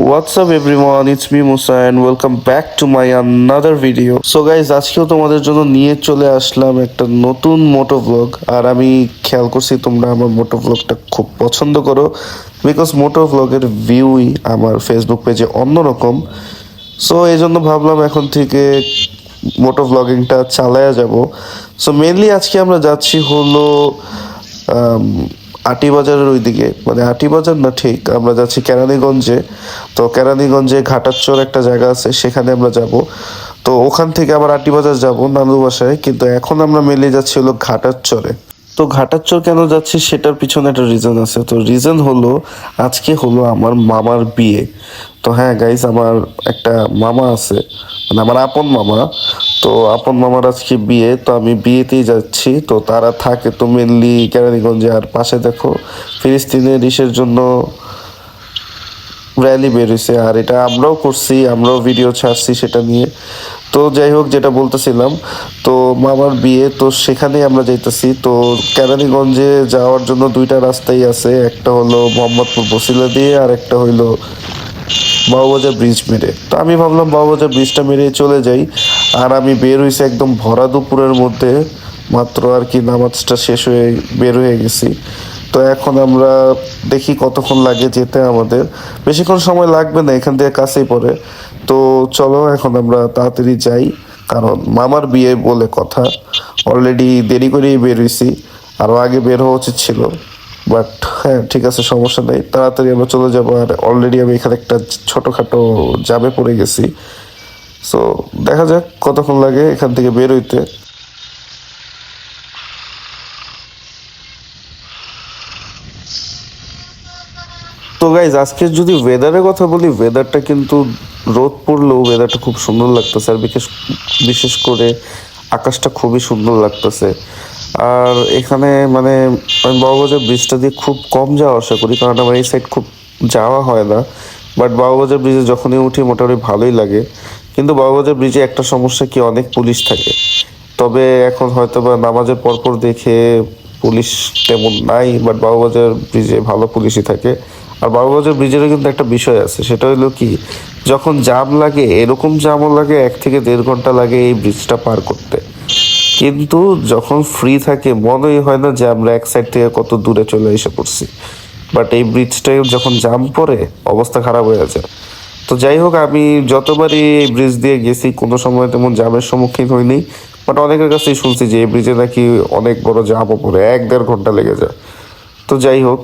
What's up everyone, it's me Musa and welcome back to my another video. So guys, আজকেও তোমাদের জন্য নিয়ে চলে আসলাম একটা নতুন মোটো ব্লগ। আর আমি খেয়াল করছি তোমরা আমার মোটো ব্লগটা খুব পছন্দ করো, বিকজ মোটো ব্লগের ভিউই আমার ফেসবুক পেজে অন্যরকম। সো এই জন্য ভাবলাম এখন থেকে মোটো ব্লগিংটা চালায়া যাব। সো মেনলি আজকে আমরা যাচ্ছি হলো আটিবাজারের ওইদিকে, মানে আটিবাজার না, ঠিক আমরা যাচ্ছি কেরানীগঞ্জে। তো কেরানীগঞ্জে ঘাটারচর একটা জায়গা আছে, সেখানে আমরা যাব। তো ওখান থেকে আবার আটিবাজার যাব নানু বাসায়, কিন্তু এখন আমরা মেলে যাচ্ছি হলো ঘাটারচরে। তো ঘাটারচর কেন যাচ্ছি সেটার পিছনে একটা রিজন আছে। তো রিজন হলো আজকে হলো আমার মামার বিয়ে। তো হ্যাঁ গাইজ, আমার একটা মামা আছে, মানে আমার আপন মামা। তো আপন মামার আজকে বিয়ে, তো আমি বিয়েতেই যাচ্ছি। তো তারা থাকে তো মেনলি কেরানীগঞ্জে। আর পাশে দেখো ফিলিস্তিনের ইসের জন্য র্যালি বের হয়েছে, আর এটা আমরাও করছি, আমরাও ভিডিও ছাড়ছি সেটা নিয়ে। তো যাই হোক, যেটা বলতেছিলাম, তো মামার বিয়ে, তো সেখানেই আমরা যাইতেছি। তো কেরানীগঞ্জে যাওয়ার জন্য দুইটা রাস্তাই আছে, একটা হলো মোহাম্মদপুর বসিলা দিয়ে, আর একটা হইলো বাবুবাজার ব্রিজ মেরে। তো আমি ভাবলাম বাবুবাজার ব্রিজটা মেরে চলে যাই। আর আমি বের হয়েছি একদম ভরা দুপুরের মধ্যে, মাত্র আর কি নামাজটা শেষ হয়ে বের হয়ে গেছি। তো এখন আমরা দেখি কতক্ষণ লাগে যেতে। আমাদের বেশিক্ষণ সময় লাগবে না, এখান থেকে কাছেই পড়ে। তো চলো এখন আমরা তাড়াতাড়ি যাই, কারণ মামার বিয়ে বলে কথা। অলরেডি দেরি করেই বের হয়েছি, আরও আগে বের হওয়া উচিত ছিল, বাট হ্যাঁ ঠিক আছে, সমস্যা নেই, তাড়াতাড়ি আমরা চলে যাবো। আর অলরেডি আমি এখানে একটা ছোটোখাটো জামে পড়ে গেছি। সো দেখা যাক কতক্ষণ লাগে এখান থেকে বের হইতে। তো গাইজ, আজকে যদি ওয়েদারের কথা বলি, ওয়েদারটা কিন্তু রোদ পড়লেও ওয়েদারটা খুব সুন্দর লাগতেছে। আর বিশেষ করে আকাশটা খুবই সুন্দর লাগতেছে। আর এখানে মানে আমি বাবুবাজার ব্রিজটা দিয়ে খুব কম যাওয়া আসা করি, কারণ আমার এই সাইড খুব যাওয়া হয় না। বাট বাবুবাজার ব্রিজে যখনই উঠি মোটামুটি ভালোই লাগে। কিন্তু বাবুবাজার ব্রিজে একটা সমস্যা কি, অনেক পুলিশ থাকে। তবে এখন হয়তো বা নামাজের পরপর দেখে পুলিশ তেমন নাই, বাট বাবুবাজার ব্রিজে ভালো পুলিশই থাকে। আর বাবুবাজার ব্রিজেরও কিন্তু একটা বিষয় আছে, সেটা হলো কি, যখন জাম লাগে, এরকম জামও লাগে 1 থেকে 1.5 ঘন্টা লাগে এই ব্রিজটা পার করতে। কিন্তু যখন ফ্রি থাকে মনেই হয় না যে আমরা এক সাইড থেকে কত দূরে চলে এসে পড়ছি। বাট এই ব্রিজটায় যখন জাম পড়ে অবস্থা খারাপ হয়ে যায়। তো যাই হোক, আমি যতবারই এই ব্রিজ দিয়ে গেছি কোনো সময় তেমন জামের সম্মুখীন হইনি। বাট অনেকের কাছেই শুনছি যে এই ব্রিজে নাকি অনেক বড় জামও পড়ে, 1-1.5 ঘন্টা লেগে যায়। তো যাই হোক,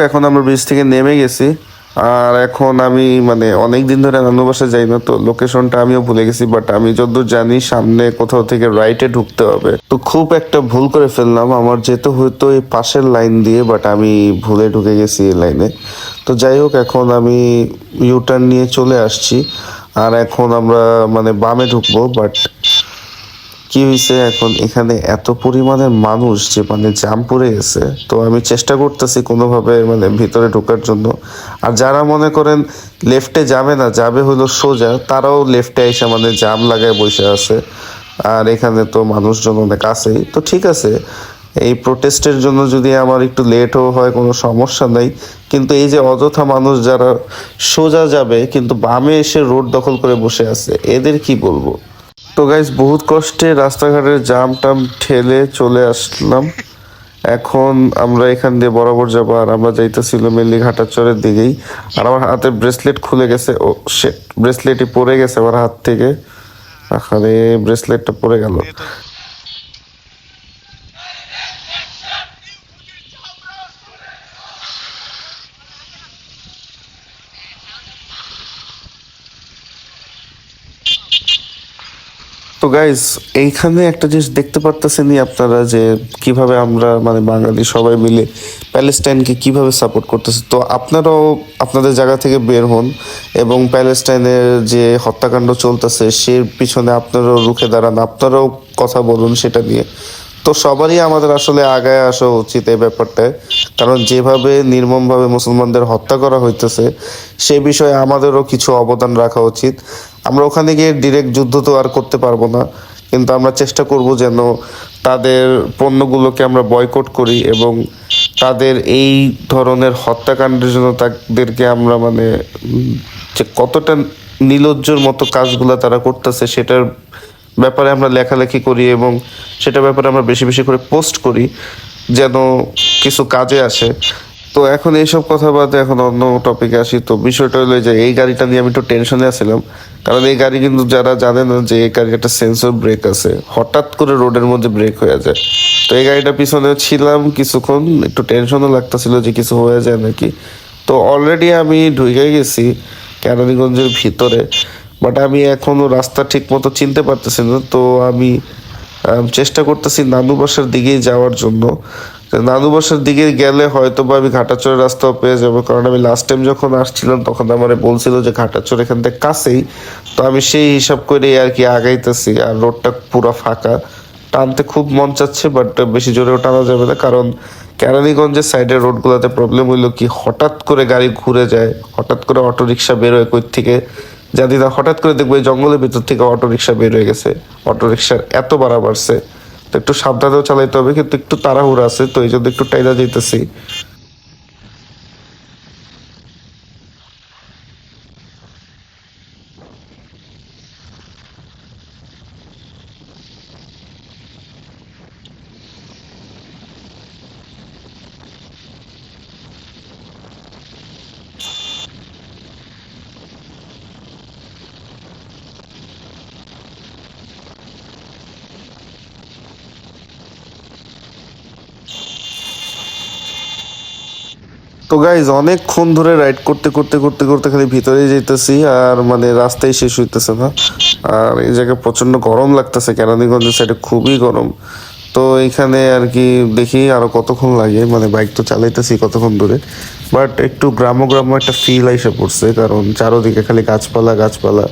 এখন আমরা ব্রিজ থেকে নেমে গেছি। আর এখন আমি মানে অনেক দিন ধরে নানু বাসায় যাই না, তো লোকেশনটা আমিও ভুলে গেছি। বাট আমি যতদূর জানি সামনে কোথাও থেকে রাইটে ঢুকতে হবে। তো খুব একটা ভুল করে ফেললাম, আমার যেতে হয়তো এই পাশের লাইন দিয়ে, বাট আমি ভুলে ঢুকে গেছি এই লাইনে। তো যাই হোক, এখন আমি ইউটার্ন নিয়ে চলে আসছি। আর এখন আমরা মানে বামে ঢুকবো। বাট কি হয়েছে, এখন এখানে এত পরিমাণের মানুষ যে মানে জাম পড়ে গেছে। তো আমি চেষ্টা করতেছি কোনোভাবে মানে ভিতরে ঢোকার জন্য। আর যারা মনে করেন লেফটে যাবে না, যাবে হলো সোজা, তারাও লেফটে এসে মানে জাম লাগায় বসে আছে। আর এখানে তো মানুষজন অনেক আছেই। তো ঠিক আছে, এই প্রোটেস্টের জন্য যদি আমার একটু লেটও হয় কোনো সমস্যা নাই, কিন্তু এই যে অযথা মানুষ যারা সোজা যাবে কিন্তু বামে এসে রোড দখল করে বসে আছে, এদের কি বলবো। তো গাইজ, বহুত কষ্টে রাস্তাঘাটের জাম টাম ঠেলে চলে আসলাম। এখন আমরা এখান দিয়ে বরাবর যাবো। আর আমরা যাইতেছিল মেনলি ঘাটারচরের দিকেই। আর আমার হাতে ব্রেসলেট খুলে গেছে, ও শিট, ব্রেসলেটই পড়ে গেছে আমার হাত থেকে। আরে ব্রেসলেটটা পড়ে গেল। তো গাইজ, এইখানে একটা জিনিস দেখতে পারতেছেনই আপনারা যে কিভাবে আমরা মানে বাঙালি সবাই মিলে প্যালেস্টাইনকে কিভাবে সাপোর্ট করতেছে। তো আপনারাও আপনাদের জায়গা থেকে বের হন এবং প্যালেস্টাইনের যে হত্যাকাণ্ড চলতেছে সে পিছনে আপনারাও রুখে দাঁড়ান, আপনারাও কথা বলুন সেটা নিয়ে। তো সবারই আমাদের আসলে আগায় আসা উচিত এই ব্যাপারটায়, কারণ যেভাবে নির্মমভাবে মুসলমানদের হত্যা করা হইতেছে সে বিষয়ে আমাদেরও কিছু অবদান রাখা উচিত। আমরা ওখানে গিয়ে ডিরেক্ট যুদ্ধ তো আর করতে পারবো না, কিন্তু আমরা চেষ্টা করব যেন তাদের পণ্যগুলোকে আমরা বয়কট করি এবং তাদের এই ধরনের হত্যাকাণ্ডের জন্য তাদেরকে আমরা মানে যে কতটা নির্লজ্জর মতো কাজগুলো তারা করতেছে সেটার ব্যাপারে আমরা লেখালেখি করি এবং সেটার ব্যাপারে আমরা বেশি বেশি করে পোস্ট করি যেন কিছু কাজে আসে। তো এখন এইসব কথা বাদে এখন অন্য টপিকে আসি। তো বিষয়টা হলো যে এই গাড়িটা নিয়ে আমি একটু টেনশনে আছিলাম, কারণ এই গাড়ি কিন্তু যারা জানে না যে এই গাড়ির একটা সেন্সর ব্রেক আছে, হঠাৎ করে রোডের মধ্যে ব্রেক হয়ে যায়। তো এই গাড়িটার পিছনে ছিলাম কিছুক্ষণ, একটু টেনশনও লাগতেছিল যে কিছু হয়ে যায় নাকি। তো অলরেডি আমি ঢুকে গেছি কেরানীগঞ্জের ভিতরে, বাট আমি এখনো রাস্তা ঠিক মতো চিনতে পারতেছি না। তো আমি চেষ্টা করতেছি নানু বাসার দিকেই যাওয়ার জন্য। তো নানু বাসার দিকে গেলে হয়তো বা আমি ঘাটাচড়ের রাস্তাও পেয়ে যাবো, কারণ আমি লাস্ট টাইম যখন আসছিলাম তখন আমার বলছিল যে ঘাটাচড় এখান থেকে কাছেই। তো আমি সেই হিসাব করেই আর কি আগাইতেছি, আর রোডটা পুরো ফাঁকা। টানতে খুব মন চাচ্ছে, বাট বেশি জোরেও টানা যাবে না, কারণ কেরানীগঞ্জের সাইডের রোডগুলোতে প্রবলেম হইলো কি হঠাৎ করে গাড়ি ঘুরে যায়, হঠাৎ করে অটো রিক্সা বেরোয় কই থেকে জানি না, হঠাৎ করে দেখবো এই জঙ্গলের ভিতর থেকে অটো রিক্সা বের হয়ে গেছে। অটো রিক্সার এত ভাড়া বাড়ছে, তো একটু সাবধানেও চালাইতে হবে, কিন্তু একটু তাড়াহুড়া আছে, তো এই জন্য একটু টাইলা যেতেছি। তো গাইজ অনেকক্ষণ ধরে রাইড করতে করতে করতে করতে খালি ভিতরেই যেতেছি, আর মানে রাস্তায় শেষ হইতেছে না। আর এই জায়গায় প্রচন্ড গরম লাগতেছে, কেরানীগঞ্জের সাইডে খুবই গরম। তো এখানে আর কি দেখি আরো কতক্ষণ লাগে, মানে বাইক তো চালাইতেছি কতক্ষণ ধরে, বাট একটু গ্রাম্য গ্রাম্য একটা ফিল আইসা পড়ছে, কারণ চারোদিকে খালি গাছপালা গাছপালা।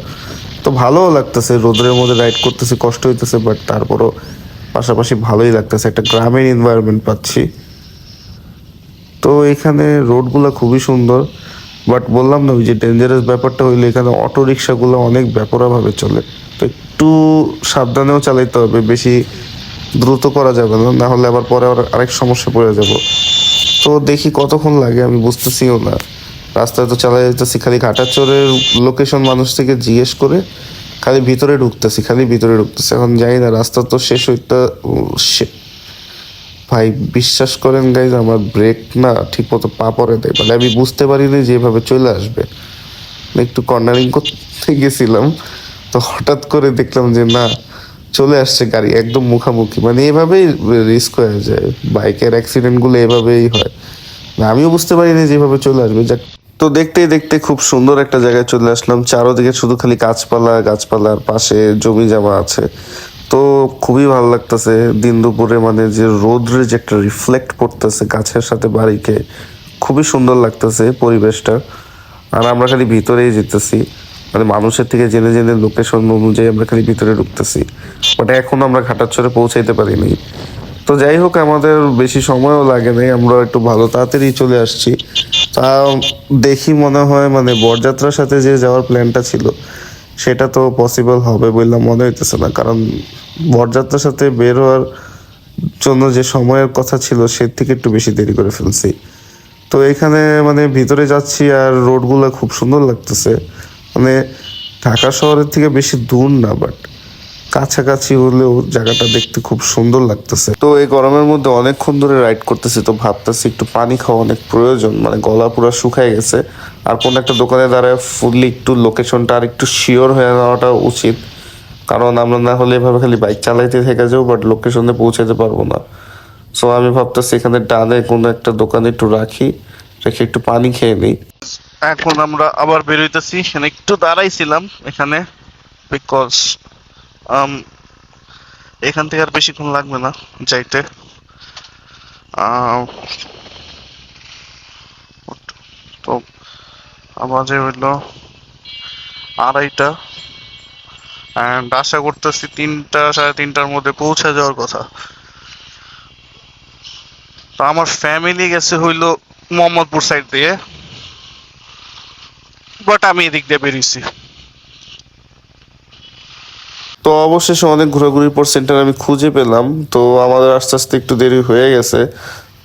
তো ভালোও লাগতেছে, রোদের মধ্যে রাইড করতেছি, কষ্ট হইতেছে, বাট তারপরও পাশাপাশি ভালোই লাগতেছে, একটা গ্রামের এনভায়রনমেন্ট পাচ্ছি। তো এখানে রোডগুলো খুবই সুন্দর, বাট বললাম না ওই যে ডেঞ্জারাস ব্যাপারটা হইলে এখানে অটো রিক্সাগুলো অনেক বেপরোয়াভাবে চলে। তো একটু সাবধানেও চালাইতে হবে, বেশি দ্রুত করা যাবে না, না হলে আবার পরে আরেক সমস্যা পড়ে যাব। তো দেখি কতক্ষণ লাগে আমি বুঝতেছিও না, রাস্তায় তো চালাই যেতেছি, খালি ঘাটাচরের লোকেশন মানুষ থেকে জিজ্ঞেস করে খালি ভিতরে ঢুকতেছি, খালি ভিতরে ঢুকতেছি। এখন জানি না রাস্তা তো শেষ হইতে, ভাই বিশ্বাস করেন গাইজ আমার ব্রেক না ঠিক মতো পা পরে দেয়, মানে আমি বুঝতে পারিনি যে এভাবে চলে আসবে। একটু কর্নারিং করতে গেছিলাম, তো হঠাৎ করে দেখলাম যে না, চলে আসছে গাড়ি একদম মুখামুখি। মানে এভাবেই রিস্ক হয়ে যায়, বাইকের অ্যাক্সিডেন্ট গুলো এভাবেই হয়। না, আমিও বুঝতে পারিনি যেভাবে চলে আসবে। যাক, তো দেখতেই দেখতে খুব সুন্দর একটা জায়গায় চলে আসলাম, চারোদিকে শুধু খালি গাছপালা গাছপালার পাশে জমি জমা আছে। তো খুবই ভালো লাগতেছে দিন দুপুরে, মানে যে রোদ্রে যে একটা রিফ্লেক্ট পড়তেছে গাছের সাথে বাড়িকে, খুবই সুন্দর লাগতেছে পরিবেশটা। আর আমরা খালি ভিতরেই যেতেছি, মানে মানুষের থেকে জেনে জেনে লোকেশন অনুযায়ী আমরা খালি ভিতরে ঢুকতেছি, বাট এখন আমরা ঘাটাচরে পৌঁছাইতে পারিনি। তো যাই হোক, আমাদের বেশি সময়ও লাগে নাই, আমরা একটু ভালো তাড়াতাড়ি চলে আসছি। তা দেখি মনে হয় মানে বরযাত্রার সাথে যে যাওয়ার প্ল্যানটা ছিল সেটা তো পসিবল হবে বললাম মনে হইতেছে না, কারণ বরযাত্রার সাথে বের হওয়ার জন্য যে সময়ের কথা ছিল সে থেকে একটু বেশি দেরি করে ফেলছি। তো এখানে মানে ভিতরে যাচ্ছি আর রোডগুলো খুব সুন্দর লাগতেছে, মানে ঢাকা শহরের থেকে বেশি দূর না, বাট কাছাকাছি হলেও জায়গাটা দেখতে খুব সুন্দর লাগতেছে। তো এই গরমের মধ্যে অনেকক্ষণ ধরে রাইড করতেছি, তো ভাবতেছি একটু পানি খাওয়া অনেক প্রয়োজন, মানে গলা পুরো শুকায় গেছে। আর কোন একটা দোকানে দাঁড়ায় ফুললি একটু লোকেশনটা আর একটু শিওর হয়ে নেওয়াটা উচিত, কারণ আমরা না হলে এভাবে খালি বাইক চালাইতে থেকে যাবো বাট লোকেশনে পৌঁছাতে পারবো না। সো আমি ভাবতেছি এখানে ডানে কোনো একটা দোকানে একটু রাখি, রেখে একটু পানি খেয়ে নিই। এখন আমরা আবার বেরোইতেছি, এখানে একটু দাঁড়াইছিলাম এখানে, বিকজ এখান থেকে আর বেশিক্ষণ লাগবে না যাইতে। আহ, তো বাজে হইলো 2:30, অ্যান্ড আশা করতেছি 3টা 3:30টার মধ্যে পৌঁছে যাওয়ার কথা। তো আমার ফ্যামিলি গেছে হইলো মোহাম্মদপুর সাইড দিয়ে, বাট আমি এদিক দিয়ে বেরিয়েছি। তো অবশেষে অনেক ঘোরাঘুরির পর সেন্টার আমি খুঁজে পেলাম। তো আমাদের আস্তে আস্তে একটু দেরি হয়ে গেছে।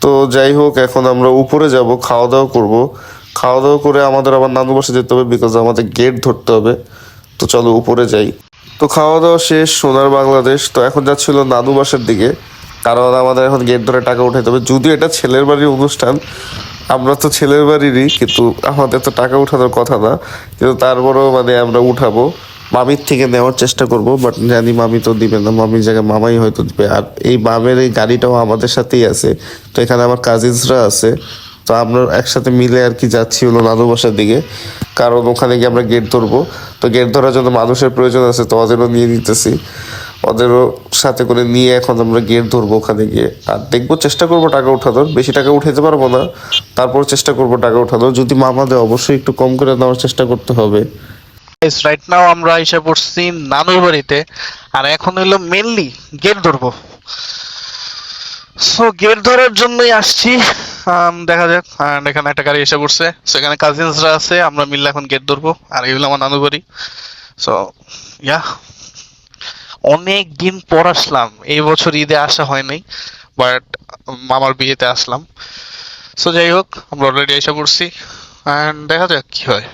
তো যাই হোক, এখন আমরা উপরে যাব, খাওয়া দাওয়া করব। খাওয়া দাওয়া করে আমাদের আবার নানু বাসা যেতে হবে, বিকজ আমাদের গেট ধরতে হবে। তো চলো উপরে যাই। তো খাওয়া দাওয়া শেষ, সোনার বাংলাদেশ। তো এখন যাচ্ছিল নানু বাসার দিকে, কারণ আমাদের এখন গেট ধরে টাকা উঠাইতে হবে। যদিও এটা ছেলের বাড়ির অনুষ্ঠান, আমরা তো ছেলের বাড়িরই, কিন্তু আমাদের তো টাকা উঠানোর কথা না, কিন্তু তারপরেও মানে আমরা উঠাবো। মামির থেকে নেওয়ার চেষ্টা করব, বাট জানি মামি তো দিবে না, মামির জায়গায় মামাই হয়তো দিবে। আর এই মামের এই গাড়িটাও আমাদের সাথেই আছে। তো এখানে আমার কাজিনসরা আছে। তো আমরা একসাথে মিলে আর কি যাচ্ছি হলো নানু বাসার দিকে, কারণ ওখানে গিয়ে আমরা গেট ধরবো। তো গেট ধরার জন্য মানুষের প্রয়োজন আছে, তো ওদেরও নিয়ে নিতেছি। ওদেরও সাথে করে নিয়ে এখন আমরা গেট ধরবো ওখানে গিয়ে। আর দেখবো, চেষ্টা করবো টাকা উঠানোর। বেশি টাকা উঠাতে পারবো না, তারপর চেষ্টা করবো টাকা উঠানোর। যদি মামা দেয় অবশ্যই একটু কম করে নেওয়ার চেষ্টা করতে হবে। রাইট নাও আমরা এসে পড়ছি নানুর বাড়িতে, আর এখন হইলো মেনলি গেট ধরবো। সো গেট ধরার জন্যই আসছি। দেখা যাক। আর এখানে একটা গাড়ি এসে পড়ছে, সো এখানে কাজিনসরা আছে, আমরা মিললে এখন গেট ধরবো। আর এগুলো আমার নানুর বাড়ি। সো ইয়া, অনেক দিন পর আসলাম। এই বছর ঈদে আসা হয় নাই, বাট মামার বিয়েতে আসলাম। সো যাই হোক, আমরা অলরেডি এসে পড়ছি, অ্যান্ড দেখা যাক কি হয়।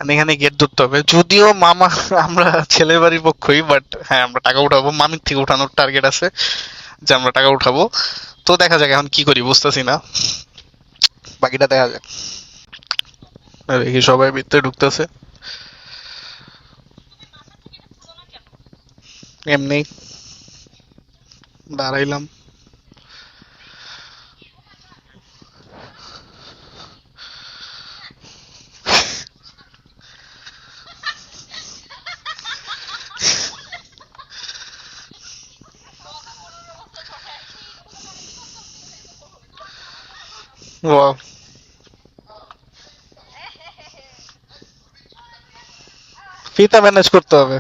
And এখানে গেট ধরতে হবে, যদিও মামা, আমরা ছেলের বাড়ির পক্ষই, বাট হ্যাঁ আমরা টাকা উঠাবো। মামির থেকে উঠানোর টার্গেট আছে যে আমরা টাকা উঠাবো। তো দেখা যাক এখন কি করি, বুঝতেছি না। বাকিটা দেখা যাক। আর দেখি সবাই ভিতরে ঢুকতেছে, এমনি দাঁড়াইলাম। Wow. ফিতা ম্যানেজ করতে হবে।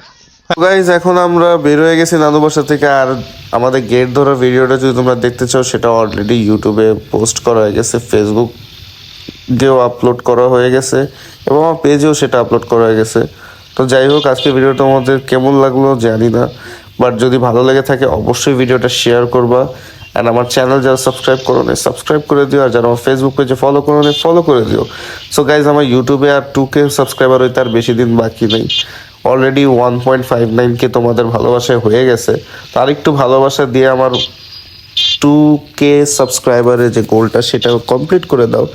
গাইজ, এখন আমরা বের হয়ে গেছি নানু বাসা থেকে। আর আমাদের গেট ধরা ভিডিওটা যদি তোমরা দেখতে চাও, সেটা অলরেডি ইউটিউবে পোস্ট করা হয়ে গেছে, ফেসবুক দিয়েও আপলোড করা হয়ে গেছে, এবং আমার পেজেও সেটা আপলোড করা হয়ে গেছে। তো যাই হোক, আজকে ভিডিওটা আমাদের কেমন লাগলো জানি না, বাট যদি ভালো লেগে থাকে অবশ্যই ভিডিওটা শেয়ার করবা। অ্যান্ড আমার চ্যানেল যারা সাবস্ক্রাইব করো না, সাবস্ক্রাইব করে দিও। আর যারা আমার ফেসবুক পেজে ফলো করো না, ফলো করে দিও। সো গাইজ, আমার ইউটিউবে আর 2K সাবস্ক্রাইবার হইতে আর বেশি দিন বাকি নেই। অলরেডি 1.59K তোমাদের ভালোবাসায় হয়ে গেছে। তার একটু ভালোবাসা দিয়ে আমার 2K সাবস্ক্রাইবারের যে গোলটা, সেটা কমপ্লিট করে দাও।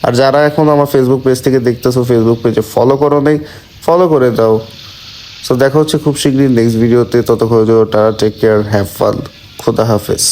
আর যারা এখন আমার ফেসবুক পেজ থেকে দেখতেছো, ফেসবুক পেজে ফলো করো নাই, ফলো করে দাও। সো দেখা হচ্ছে খুব শীঘ্রই নেক্সট ভিডিওতে। ততক্ষণ tata, take care, have fun, খোদা হাফেজ।